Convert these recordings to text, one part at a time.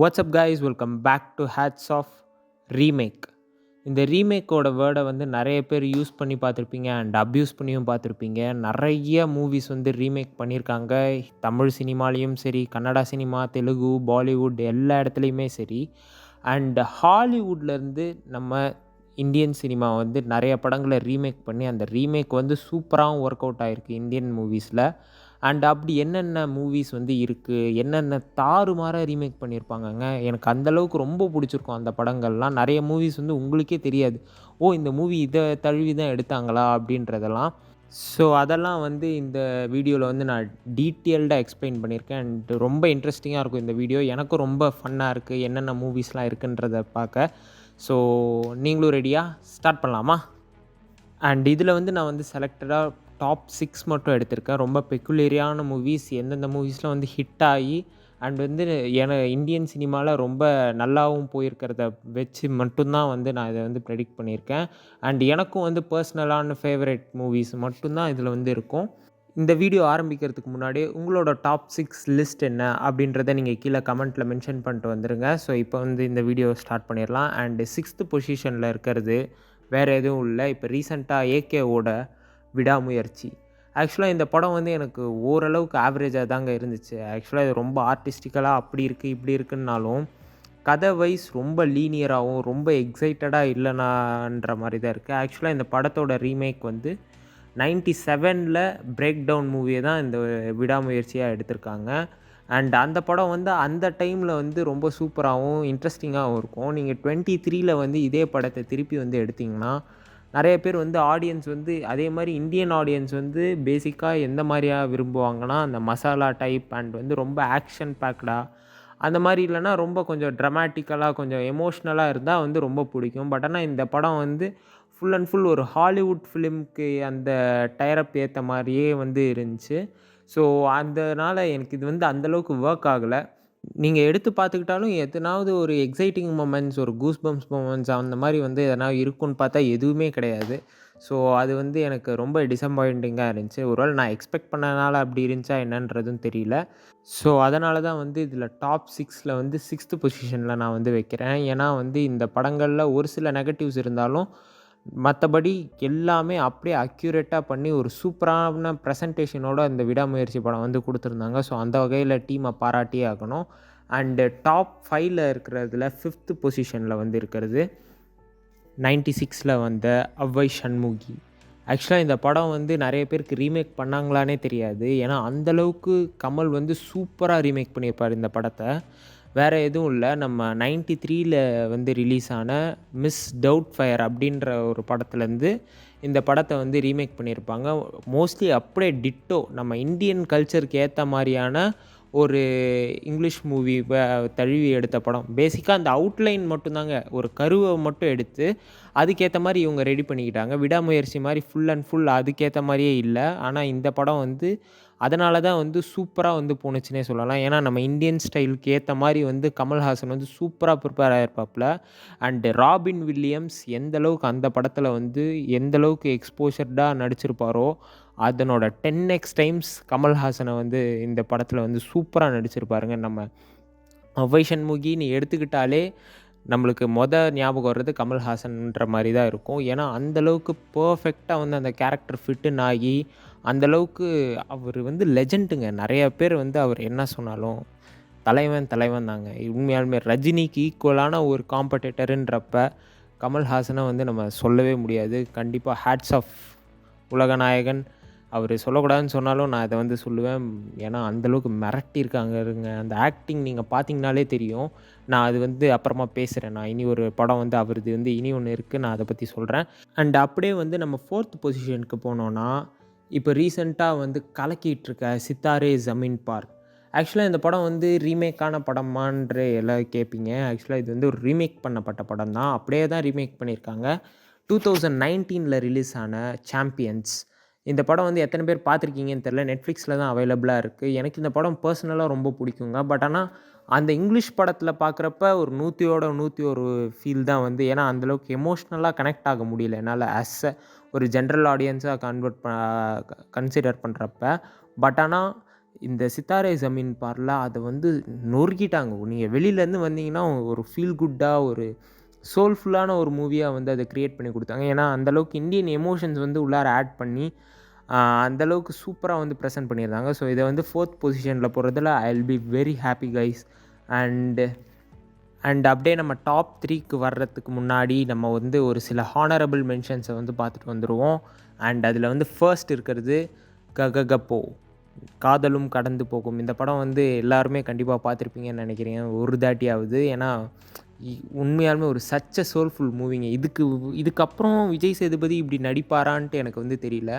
WhatsApp guys, welcome back to hats off remake. இந்த ரீமேக்கோட வேர்டை வந்து நிறைய பேர் யூஸ் பண்ணி பார்த்துருப்பீங்க அண்ட் அப்யூஸ் பண்ணியும் பார்த்துருப்பீங்க. நிறைய மூவிஸ் வந்து ரீமேக் பண்ணியிருக்காங்க. தமிழ் சினிமாலேயும் சரி, கன்னடா சினிமா, தெலுங்கு, பாலிவுட் எல்லா இடத்துலையுமே சரி. அண்ட் ஹாலிவுட்லேருந்து நம்ம இந்தியன் சினிமா வந்து நிறைய படங்களை ரீமேக் பண்ணி அந்த ரீமேக் வந்து சூப்பராகவும் ஒர்க் அவுட் ஆகிருக்கு இந்தியன் மூவிஸில். அண்ட் அப்படி என்னென்ன மூவிஸ் வந்து இருக்குது, என்னென்ன தாறுமாறாக ரீமேக் பண்ணியிருப்பாங்கங்க. எனக்கு அந்தளவுக்கு ரொம்ப பிடிச்சிருக்கும் அந்த படங்கள்லாம். நிறைய மூவிஸ் வந்து உங்களுக்கே தெரியாது, ஓ இந்த மூவி இதை தழுவி தான் எடுத்தாங்களா அப்படின்றதெல்லாம். ஸோ அதெல்லாம் வந்து இந்த வீடியோவில் வந்து நான் டீட்டெயில்டாக எக்ஸ்பிளைன் பண்ணியிருக்கேன். அண்ட் ரொம்ப இன்ட்ரெஸ்டிங்காக இருக்கும் இந்த வீடியோ. எனக்கும் ரொம்ப ஃபன்னாக இருக்குது என்னென்ன மூவிஸ்லாம் இருக்குன்றதை பார்க்க. ஸோ நீங்களும் ரெடியாக ஸ்டார்ட் பண்ணலாமா? அண்ட் இதில் வந்து நான் வந்து செலக்டடாக டாப் 6 மட்டும் எடுத்திருக்கேன். ரொம்ப பெக்குலரியான மூவிஸ், எந்தெந்த மூவிஸ்லாம் வந்து ஹிட் ஆகி அண்ட் வந்து இந்தியன் சினிமாவில் ரொம்ப நல்லாவும் போயிருக்கிறத வச்சு மட்டும்தான் வந்து நான் இதை வந்து ப்ரெடிக்ட் பண்ணியிருக்கேன். அண்ட் எனக்கும் வந்து பர்சனலான ஃபேவரட் மூவிஸ் மட்டும்தான் இதில் வந்து இருக்கும். இந்த வீடியோ ஆரம்பிக்கிறதுக்கு முன்னாடி உங்களோட டாப் 6 லிஸ்ட் என்ன அப்படின்றத நீங்கள் கீழே கமெண்ட்டில் மென்ஷன் பண்ணிட்டு வந்துடுங்க. ஸோ இப்போ வந்து இந்த வீடியோ ஸ்டார்ட் பண்ணிடலாம். அண்டு 6th பொசிஷனில் இருக்கிறது வேறு எதுவும் இல்லை, இப்போ ரீசெண்டாக ஏகேவோட விடாமுயற்சி. ஆக்சுவலாக இந்த படம் வந்து எனக்கு ஓரளவுக்கு ஆவரேஜாக தாங்க இருந்துச்சு. ஆக்சுவலாக இது ரொம்ப ஆர்டிஸ்டிக்கலாக அப்படி இருக்குது இப்படி இருக்குன்னாலும் கதை வைஸ் ரொம்ப லீனியராகவும் ரொம்ப எக்ஸைட்டடாக இல்லைனான்ற மாதிரி தான் இருக்குது. ஆக்சுவலாக இந்த படத்தோட ரீமேக் வந்து 97ல் பிரேக் டவுன் மூவியை தான் இந்த விடாமுயற்சியாக எடுத்திருக்காங்க. அண்ட் அந்த படம் வந்து அந்த டைமில் வந்து ரொம்ப சூப்பராகவும் இன்ட்ரெஸ்டிங்காகவும் இருக்கும். நீங்கள் 23ல் வந்து இதே படத்தை திருப்பி வந்து எடுத்திங்கன்னா நிறைய பேர் வந்து ஆடியன்ஸ் வந்து அதே மாதிரி இந்தியன் ஆடியன்ஸ் வந்து பேசிக்காக எந்த மாதிரியாக விரும்புவாங்கன்னா அந்த மசாலா டைப் அண்ட் வந்து ரொம்ப ஆக்ஷன் பேக்டாக அந்த மாதிரி இல்லைனா ரொம்ப கொஞ்சம் ட்ரமாட்டிக்கலாக கொஞ்சம் எமோஷ்னலாக இருந்தால் வந்து ரொம்ப பிடிக்கும். பட் ஆனால் இந்த படம் வந்து ஃபுல் அண்ட் ஃபுல் ஒரு ஹாலிவுட் ஃபிலிம்க்கு அந்த டைரப் ஏற்ற மாதிரியே வந்து இருந்துச்சு. ஸோ அதனால் எனக்கு இது வந்து அந்தளவுக்கு ஒர்க் ஆகலை. நீங்கள் எடுத்து பார்த்துக்கிட்டாலும் எதனாவது ஒரு எக்ஸைட்டிங் மொமெண்ட்ஸ், ஒரு கூஸ் பம்ப்ஸ் மொமெண்ட்ஸ் அந்த மாதிரி வந்து எதனா இருக்குன்னு பார்த்தா எதுவுமே கிடையாது. ஸோ அது வந்து எனக்கு ரொம்ப டிசப்பாயிண்டிங்காக இருந்துச்சு. ஒருவேளை நான் எக்ஸ்பெக்ட் பண்ணனால அப்படி இருந்துச்சா என்னன்றதும் தெரியல. ஸோ அதனால தான் வந்து இதில் டாப் 6ல் வந்து 6th பொசிஷனில் நான் வந்து வைக்கிறேன். ஏன்னா வந்து இந்த படங்களில் ஒரு சில நெகட்டிவ்ஸ் இருந்தாலும் மற்றபடி எல்லாமே அப்படியே அக்யூரேட்டாக பண்ணி ஒரு சூப்பரான ப்ரெசன்டேஷனோட இந்த விடாமுயற்சி படம் வந்து கொடுத்துருந்தாங்க. ஸோ அந்த வகையில் டீமை பாராட்டியே ஆகணும். அண்டு டாப் 5ல் இருக்கிறதுல 5th பொசிஷனில் வந்து இருக்கிறது 96ல் வந்த அவ்வை சண்முகி. ஆக்சுவலாக இந்த படம் வந்து நிறைய பேருக்கு ரீமேக் பண்ணாங்களானே தெரியாது. ஏன்னா அந்தளவுக்கு கமல் வந்து சூப்பராக ரீமேக் பண்ணியிருப்பார் இந்த படத்தை. வேறு எதுவும் இல்லை, நம்ம 93ல் வந்து ரிலீஸ் ஆன மிஸ் டவுட் ஃபயர் அப்படின்ற ஒரு படத்துலேருந்து இந்த படத்தை வந்து ரீமேக் பண்ணியிருப்பாங்க. மோஸ்ட்லி அப்படியே டிட்டோ நம்ம இந்தியன் கல்ச்சருக்கு ஏற்ற மாதிரியான ஒரு இங்கிலீஷ் மூவி தழுவி எடுத்த படம். பேசிக்காக அந்த அவுட்லைன் மட்டும்தாங்க, ஒரு கருவை மட்டும் எடுத்து அதுக்கேற்ற மாதிரி இவங்க ரெடி பண்ணிக்கிட்டாங்க. விடாமுயற்சி மாதிரி ஃபுல் அண்ட் ஃபுல் அதுக்கேற்ற மாதிரியே இல்லை. ஆனால் இந்த படம் வந்து அதனால தான் வந்து சூப்பராக வந்து போணுச்சுன்னே சொல்லலாம். ஏன்னா நம்ம இந்தியன் ஸ்டைலுக்கு ஏற்ற மாதிரி வந்து கமல்ஹாசன் வந்து சூப்பராக ப்ரிப்பேர் ஆகிருப்பாப்புல. அண்டு ராபின் வில்லியம்ஸ் எந்தளவுக்கு அந்த படத்தில் வந்து எந்தளவுக்கு எக்ஸ்போஷர்டாக நடிச்சிருப்பாரோ அதனோட 10x டைம்ஸ் கமல்ஹாசனை வந்து இந்த படத்தில் வந்து சூப்பராக நடிச்சிருப்பாருங்க. நம்ம அவ்வை சண்முகின்னு எடுத்துக்கிட்டாலே நம்மளுக்கு ஞாபகம் வர்றது கமல்ஹாசன்ற மாதிரி தான் இருக்கும். ஏன்னா அந்தளவுக்கு பர்ஃபெக்டாக வந்து அந்த கேரக்டர் ஃபிட்டுன்னு ஆகி அந்தளவுக்கு அவர் வந்து லெஜெண்டுங்க. நிறைய பேர் வந்து அவர் என்ன சொன்னாலும் தலைவன் தாங்க. உண்மையாலுமே ரஜினிக்கு ஈக்குவலான ஒரு காம்படேட்டருன்றப்ப கமல்ஹாசனை வந்து நம்ம சொல்லவே முடியாது. கண்டிப்பாக ஹேட்ஸ் ஆஃப் உலகநாயகன். அவர் சொல்லக்கூடாதுன்னு சொன்னாலும் நான் இதை வந்து சொல்லுவேன். ஏன்னா அந்தளவுக்கு மிரட்டியிருக்காங்கங்க. அந்த ஆக்டிங் நீங்கள் பார்த்தீங்கனாலே தெரியும். நான் அது வந்து அப்புறமா பேசுகிறேன். நான் இனி ஒரு படம் வந்து அவரது வந்து இனி ஒன்று இருக்குது, நான் அதை பற்றி சொல்கிறேன். அண்ட் அப்படியே வந்து நம்ம 4th பொசிஷனுக்கு போனோன்னா இப்போ ரீசெண்டாக வந்து கலக்கிட்டு இருக்க சித்தாரே ஜமீன் பார். ஆக்சுவலாக இந்த படம் வந்து ரீமேக்கான படமான்ற எல்லாம் கேட்பீங்க. ஆக்சுவலாக இது வந்து ஒரு ரீமேக் பண்ணப்பட்ட படம் தான். அப்படியே தான் ரீமேக் பண்ணியிருக்காங்க. 2019ல் ரிலீஸ் ஆன சாம்பியன்ஸ். இந்த படம் வந்து எத்தனை பேர் பார்த்துருக்கீங்கன்னு தெரில. நெட்ஃப்ளிக்ஸில் தான் அவைலபிளாக இருக்குது. எனக்கு இந்த படம் பர்சனலாக ரொம்ப பிடிக்குங்க. பட் ஆனால் அந்த இங்கிலீஷ் படத்தில் பார்க்குறப்ப ஒரு 101 ஃபீல் தான் வந்து. ஏன்னா அந்தளவுக்கு எமோஷ்னலாக கனெக்ட் ஆக முடியல என்னால் ஒரு ஜென்ரல் ஆடியன்ஸாக கன்சிடர் பண்ணுறப்ப. பட் ஆனால் இந்த சித்தாரே ஜமீன் பார்ல அதை வந்து நொறுக்கிட்டாங்க. நீங்கள் வெளியிலேருந்து வந்தீங்கன்னா ஒரு ஃபீல் குட்டாக ஒரு சோல்ஃபுல்லான ஒரு மூவியாக வந்து அதை க்ரியேட் பண்ணி கொடுத்தாங்க. ஏன்னா அந்தளவுக்கு இந்தியன் எமோஷன்ஸ் வந்து உள்ளார ஆட் பண்ணி அந்தளவுக்கு சூப்பராக வந்து ப்ரெசென்ட் பண்ணியிருந்தாங்க. ஸோ இதை வந்து 4th பொசிஷனில் போகிறதுல I will be very happy guys. And அப்படியே நம்ம டாப் 3க்கு வர்றதுக்கு முன்னாடி நம்ம வந்து ஒரு சில ஹானரபிள் மென்ஷன்ஸை வந்து பார்த்துட்டு வந்துடுவோம். அண்ட் அதில் வந்து ஃபர்ஸ்ட் இருக்கிறது கககப்போ, காதலும் கடந்து போகும். இந்த படம் வந்து எல்லாருமே கண்டிப்பாக பார்த்துருப்பீங்கன்னு நினைக்கிறேன் ஒரு தாட்டியாவது. ஏன்னா உண்மையாலுமே ஒரு சச்ச சோல்ஃபுல் மூவிங்க. இதுக்கப்புறம் விஜய் சேதுபதி இப்படி நடிப்பாரான்ட்டு எனக்கு வந்து தெரியல.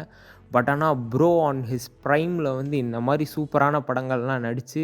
பட் ஆனால் ப்ரோ ஆன் ஹிஸ் ப்ரைமில் வந்து இந்த மாதிரி சூப்பரான படங்கள்லாம் நடித்து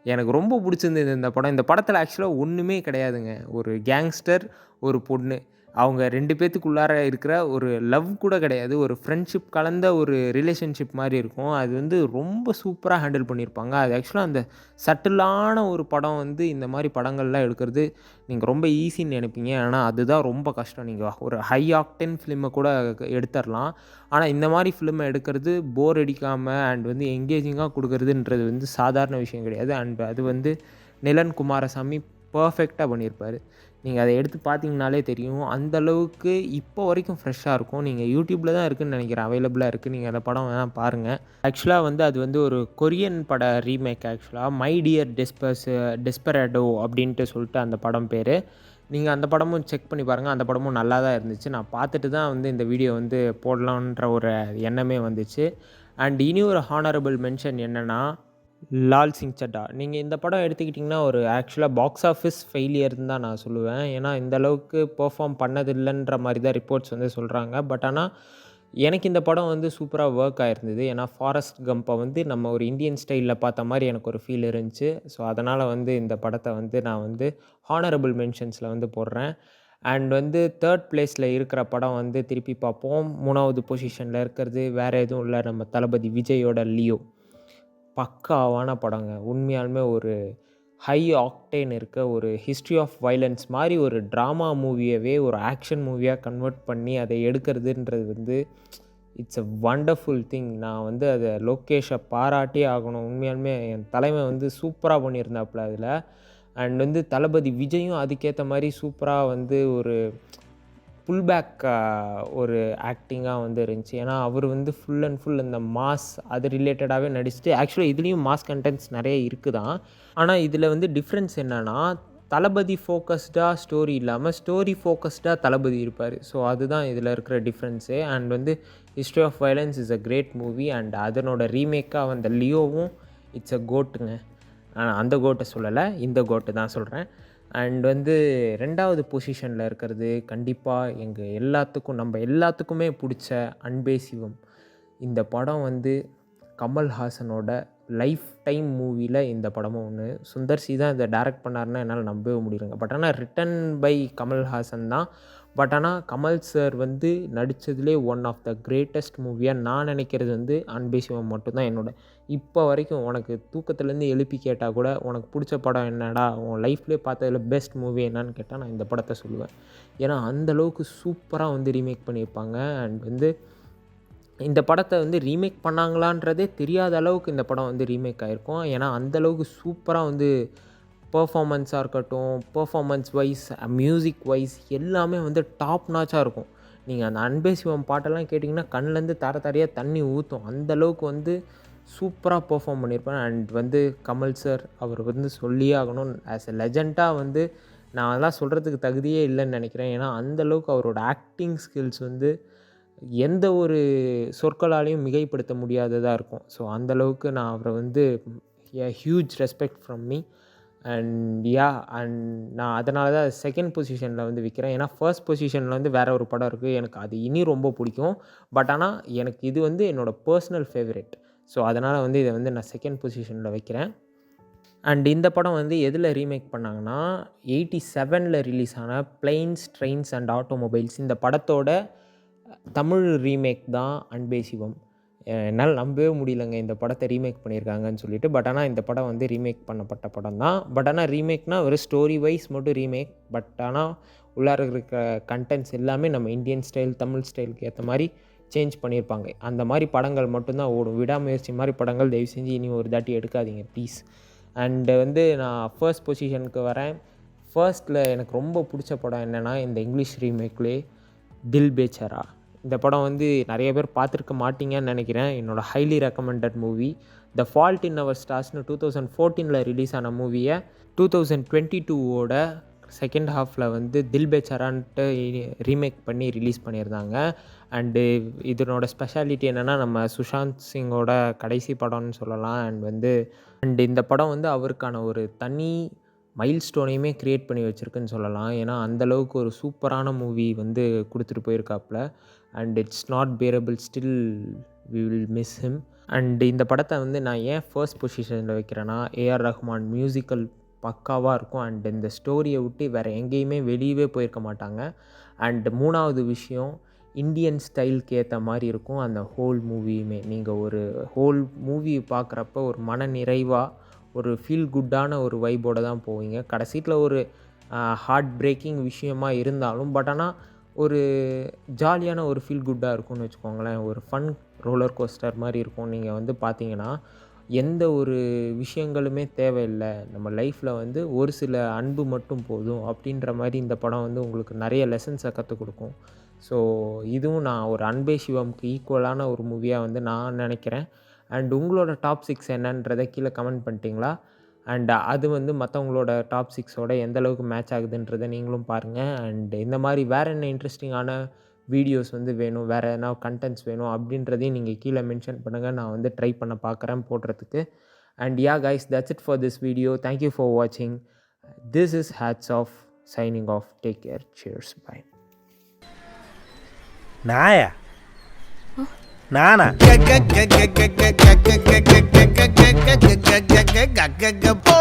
எனக்கு ரொம்ப பிடிச்சிருந்தது இந்த படம். இந்த படத்தில் ஆக்சுவலாக ஒன்றுமே கிடையாதுங்க. ஒரு கேங்ஸ்டர், ஒரு பொண்ணு, அவங்க 2 பேத்துக்குள்ளார இருக்கிற ஒரு லவ் கூட கிடையாது. ஒரு ஃப்ரெண்ட்ஷிப் கலந்த ஒரு ரிலேஷன்ஷிப் மாதிரி இருக்கும். அது வந்து ரொம்ப சூப்பராக ஹேண்டில் பண்ணியிருப்பாங்க. அது ஆக்சுவலாக அந்த சட்டிலான ஒரு படம் வந்து இந்த மாதிரி படங்கள்லாம் எடுக்கிறது நீங்கள் ரொம்ப ஈஸின்னு நினைப்பீங்க. ஆனால் அதுதான் ரொம்ப கஷ்டம். நீங்கள் ஒரு ஹை ஆக்டென் ஃபிலிமை கூட எடுத்துடலாம். ஆனால் இந்த மாதிரி ஃபிலிமை எடுக்கிறது போர் அடிக்காமல் அண்ட் வந்து எங்கேஜிங்காக கொடுக்குறதுன்றது வந்து சாதாரண விஷயம் கிடையாது. அண்ட் அது வந்து நிலன் குமாரசாமி பர்ஃபெக்டாக பண்ணியிருப்பார். நீங்கள் அதை எடுத்து பார்த்தீங்கனாலே தெரியும். அந்தளவுக்கு இப்போ வரைக்கும் ஃப்ரெஷ்ஷாக இருக்கும். நீங்கள் யூடியூப்பில் தான் இருக்குதுன்னு நினைக்கிறேன், அவைலபிளாக இருக்குது. நீங்கள் அந்த படம் வேணால் பாருங்கள். ஆக்சுவலாக வந்து அது வந்து ஒரு கொரியன் பட ரீமேக். ஆக்சுவலாக மை டியர் டெஸ்பரேடோ அப்படின்ட்டு சொல்லிட்டு அந்த படம் பேர். நீங்கள் அந்த படமும் செக் பண்ணி பாருங்கள். அந்த படமும் நல்லா தான் இருந்துச்சு. நான் பார்த்துட்டு தான் வந்து இந்த வீடியோ வந்து போடலான்ற ஒரு எண்ணமே வந்துச்சு. அண்ட் இனி ஒரு ஹானரபிள் மென்ஷன் என்னென்னா லால் சிங் சட்டா. நீங்கள் இந்த படம் எடுத்துக்கிட்டிங்கன்னா ஒரு ஆக்சுவலாக பாக்ஸ் ஆஃபீஸ் ஃபெயிலியர்னு தான் நான் சொல்லுவேன். ஏன்னா இந்த அளவுக்கு பெர்ஃபார்ம் பண்ணதில்லைன்ற மாதிரி தான் ரிப்போர்ட்ஸ் வந்து சொல்கிறாங்க. பட் ஆனால் எனக்கு இந்த படம் வந்து சூப்பராக ஒர்க் ஆகிருந்தது. ஏன்னா ஃபாரஸ்ட் கம்பை வந்து நம்ம ஒரு இந்தியன் ஸ்டைலில் பார்த்த மாதிரி எனக்கு ஒரு ஃபீல் இருந்துச்சு. ஸோ அதனால் வந்து இந்த படத்தை வந்து நான் வந்து ஹானரபிள் மென்ஷன்ஸில் வந்து போடுறேன். அண்ட் வந்து 3rd பிளேஸில் இருக்கிற படம் வந்து திருப்பி பார்ப்போம். 3வது பொசிஷனில் இருக்கிறது வேறு எதுவும் இல்லை, நம்ம தளபதி விஜயோட லியோ. பக்காவான படங்க. உண்மையாலுமே ஒரு ஹை ஆக்டேன் இருக்க ஒரு ஹிஸ்ட்ரி ஆஃப் வயலன்ஸ் மாதிரி ஒரு ட்ராமா மூவியவே ஒரு ஆக்ஷன் மூவியாக கன்வெர்ட் பண்ணி அதை எடுக்கிறதுன்றது வந்து இட்ஸ் அ வண்டர்ஃபுல் திங். நான் வந்து அதை லோகேஷை பாராட்டி ஆகணும். உண்மையாலுமே என் தலைமை வந்து சூப்பராக பண்ணியிருந்தாப்புல அதில். அண்ட் வந்து தளபதி விஜயும் அதுக்கேற்ற மாதிரி சூப்பராக வந்து ஒரு புல்பேக் ஒரு ஆக்டிங்காக வந்து இருந்துச்சு. ஏன்னா அவர் வந்து ஃபுல் அண்ட் ஃபுல் இந்த மாஸ் அது ரிலேட்டடாகவே நடிச்சுட்டு ஆக்சுவலாக இதுலேயும் மாஸ் கண்டென்ட்ஸ் நிறைய இருக்குது தான். ஆனால் இதில் வந்து டிஃப்ரென்ஸ் என்னென்னா தளபதி ஃபோக்கஸ்டாக ஸ்டோரி இல்லாமல் ஸ்டோரி ஃபோக்கஸ்டாக தளபதி இருப்பார். ஸோ அதுதான் இதில் இருக்கிற டிஃப்ரென்ஸு. அண்ட் வந்து history of violence is a great movie. And அதனோட ரீமேக்காக வந்த லியோவும் இட்ஸ் அ கோட்டுங்க. அந்த கோட்டை சொல்லலை, இந்த கோட்டு தான் சொல்கிறேன். அண்ட் வந்து 2வது பொசிஷனில் இருக்கிறது கண்டிப்பாக நம்ம எல்லாத்துக்குமே பிடிச்ச அன்பே சிவம். இந்த படம் வந்து கமல்ஹாசனோட லைஃப் டைம் மூவியில் இந்த படமும் ஒன்று. சுந்தர் சி தான் இதை டைரக்ட் பண்ணாருன்னா என்னால் நம்பவே முடியலங்க. பட் ஆனால் ரிட்டன் பை கமல்ஹாசன் தான். பட் ஆனால் கமல் சார் வந்து நடித்ததுலே ஒன் ஆஃப் த கிரேட்டஸ்ட் மூவியாக நான் நினைக்கிறது வந்து அன்பே சிவம் மட்டும்தான். என்னோட இப்போ வரைக்கும் உனக்கு தூக்கத்துலேருந்து எழுப்பி கேட்டால் கூட உனக்கு பிடிச்ச படம் என்னடா, உன் லைஃப்லேயே பார்த்ததில் பெஸ்ட் மூவி என்னன்னு கேட்டால் நான் இந்த படத்தை சொல்லுவேன். ஏன்னா அந்தளவுக்கு சூப்பராக வந்து ரீமேக் பண்ணியிருப்பாங்க. அண்ட் வந்து இந்த படத்தை வந்து ரீமேக் பண்ணாங்களான்றதே தெரியாத அளவுக்கு இந்த படம் வந்து ரீமேக் ஆகிருக்கும். ஏன்னா அந்தளவுக்கு சூப்பராக வந்து பெர்ஃபார்மன்ஸாக இருக்கட்டும், பெர்ஃபார்மன்ஸ் வைஸ், மியூசிக் வைஸ் எல்லாமே வந்து டாப் நாச்சாக இருக்கும். நீங்கள் அந்த அன்பே சிவம் பாட்டெல்லாம் கேட்டிங்கன்னா கண்ணிலேருந்து தரையாக தண்ணி ஊற்றும். அந்தளவுக்கு வந்து சூப்பராக பெர்ஃபார்ம் பண்ணியிருப்பேன். அண்ட் வந்து கமல் சார் அவர் வந்து சொல்லியே ஆகணும். ஆஸ் எ லெஜெண்டாக வந்து நான் அதெல்லாம் சொல்கிறதுக்கு தகுதியே இல்லைன்னு நினைக்கிறேன். ஏன்னா அந்தளவுக்கு அவரோட ஆக்டிங் ஸ்கில்ஸ் வந்து எந்த ஒரு சொற்களாலையும் மிகைப்படுத்த முடியாததாக இருக்கும். ஸோ அந்தளவுக்கு நான் அவரை வந்து huge respect from me. And நான் அதனால தான் 2nd பொசிஷனில் வந்து வைக்கிறேன். ஏன்னா ஃபர்ஸ்ட் பொசிஷனில் வந்து வேறு ஒரு படம் இருக்குது, எனக்கு அது இனி ரொம்ப பிடிக்கும். பட் ஆனால் எனக்கு இது வந்து என்னோடய பர்சனல் ஃபேவரெட். ஸோ அதனால் வந்து இதை வந்து நான் 2nd பொசிஷனில் வைக்கிறேன். அண்ட் இந்த படம் வந்து எதில் ரீமேக் பண்ணாங்கன்னா 87ல் ரிலீஸ் ஆன பிளேன்ஸ், ட்ரெயின்ஸ் அண்ட் ஆட்டோமொபைல்ஸ் இந்த படத்தோட தமிழ் ரீமேக் தான் அன்பே சிவம். என்னால் நம்பவே முடியலங்க இந்த படத்தை ரீமேக் பண்ணியிருக்காங்கன்னு சொல்லிட்டு. பட் ஆனால் இந்த படம் வந்து ரீமேக் பண்ணப்பட்ட படம் தான். பட் ஆனால் ரீமேக்னால் ஒரு ஸ்டோரி வைஸ் மட்டும் ரீமேக். பட் ஆனால் உள்ளார இருக்கிற கண்டென்ட்ஸ் எல்லாமே நம்ம இந்தியன் ஸ்டைல், தமிழ் ஸ்டைலுக்கு ஏற்ற மாதிரி சேஞ்ச் பண்ணியிருப்பாங்க. அந்த மாதிரி படங்கள் மட்டும்தான் ஓடும். விடாமுயற்சி மாதிரி படங்கள் தயவு செஞ்சு இனி ஒரு தாட்டி எடுக்காதீங்க ப்ளீஸ். அண்டு வந்து நான் ஃபர்ஸ்ட் பொசிஷனுக்கு வரேன். ஃபர்ஸ்ட்டில் எனக்கு ரொம்ப பிடிச்ச படம் என்னென்னா இந்த இங்கிலீஷ் ரீமேக்லே தில் பேச்சாரா. இந்த படம் வந்து நிறைய பேர் பார்த்துருக்க மாட்டீங்கன்னு நினைக்கிறேன். என்னோடய highly recommended movie. The fault in our ஸ்டார்ஸ்னு 2014 ரிலீஸ் ஆன மூவியை 2022 செகண்ட் ஹாஃபில் வந்து தில் பேச்சாரான்ட்டு ரீமேக் பண்ணி ரிலீஸ் பண்ணியிருந்தாங்க. அண்டு இதனோட ஸ்பெஷாலிட்டி என்னென்னா நம்ம சுஷாந்த் சிங்கோட கடைசி படம்னு சொல்லலாம். அண்டு இந்த படம் வந்து அவருக்கான ஒரு தனி மைல் ஸ்டோனையுமே க்ரியேட் பண்ணி வச்சுருக்குன்னு சொல்லலாம். ஏன்னா அந்தளவுக்கு ஒரு சூப்பரான மூவி வந்து கொடுத்துட்டு போயிருக்காப்புல. And it's not bearable, still we will miss him. And இந்த படத்தை வந்து நான் ஏன் ஃபர்ஸ்ட் பொசிஷனில் வைக்கிறேன்னா, ஏஆர் ரஹ்மான் மியூசிக்கல் பக்காவாக இருக்கும். அண்ட் இந்த ஸ்டோரியை விட்டு வேறு எங்கேயுமே வெளியவே போயிருக்க மாட்டாங்க. அண்ட் மூணாவது விஷயம், இந்தியன் ஸ்டைலுக்கு ஏற்ற மாதிரி இருக்கும் அந்த ஹோல் மூவியுமே. நீங்கள் ஒரு ஹோல் மூவி பார்க்குறப்ப ஒரு மன நிறைவாக ஒரு ஃபீல் குட்டான ஒரு வைபோடு தான் போவீங்க. கடைசியில் ஒரு ஹார்ட் பிரேக்கிங் விஷயமாக இருந்தாலும் பட் ஆனால் ஒரு ஜாலியான ஒரு ஃபீல் குட்டாக இருக்கும்னு வச்சுக்கோங்களேன். ஒரு ஃபன் ரோலர் கோஸ்டர் மாதிரி இருக்கும். நீங்கள் வந்து பார்த்தீங்கன்னா எந்த ஒரு விஷயங்களுமே தேவையில்லை, நம்ம லைஃப்பில் வந்து ஒரு சில அன்பு மட்டும் போதும் அப்படின்ற மாதிரி இந்த படம் வந்து உங்களுக்கு நிறைய லெசன்ஸை கற்றுக் கொடுக்கும். ஸோ இதுவும் நான் ஒரு அன்பே சிவம்க்கு ஈக்குவலான ஒரு மூவியாக வந்து நான் நினைக்கிறேன். அண்ட் உங்களோட டாப் 6 என்னன்றதை கீழே கமெண்ட் பண்ணிட்டீங்களா? அண்ட் அது வந்து மற்றவங்களோட டாப் 6ஓட எந்தளவுக்கு மேட்ச் ஆகுதுன்றதை நீங்களும் பாருங்கள். அண்ட் இந்த மாதிரி வேறு என்ன இன்ட்ரெஸ்டிங்கான வீடியோஸ் வந்து வேணும், வேறு எதனா கண்டென்ட்ஸ் வேணும் அப்படின்றதையும் நீங்கள் கீழே மென்ஷன் பண்ணுங்கள். நான் வந்து ட்ரை பண்ண பார்க்குறேன் போடுறதுக்கு. And yeah guys, that's it for this video. Thank you for வாட்சிங். This is hats off signing off. Take care. Cheers. Bye. நாயா நானா போ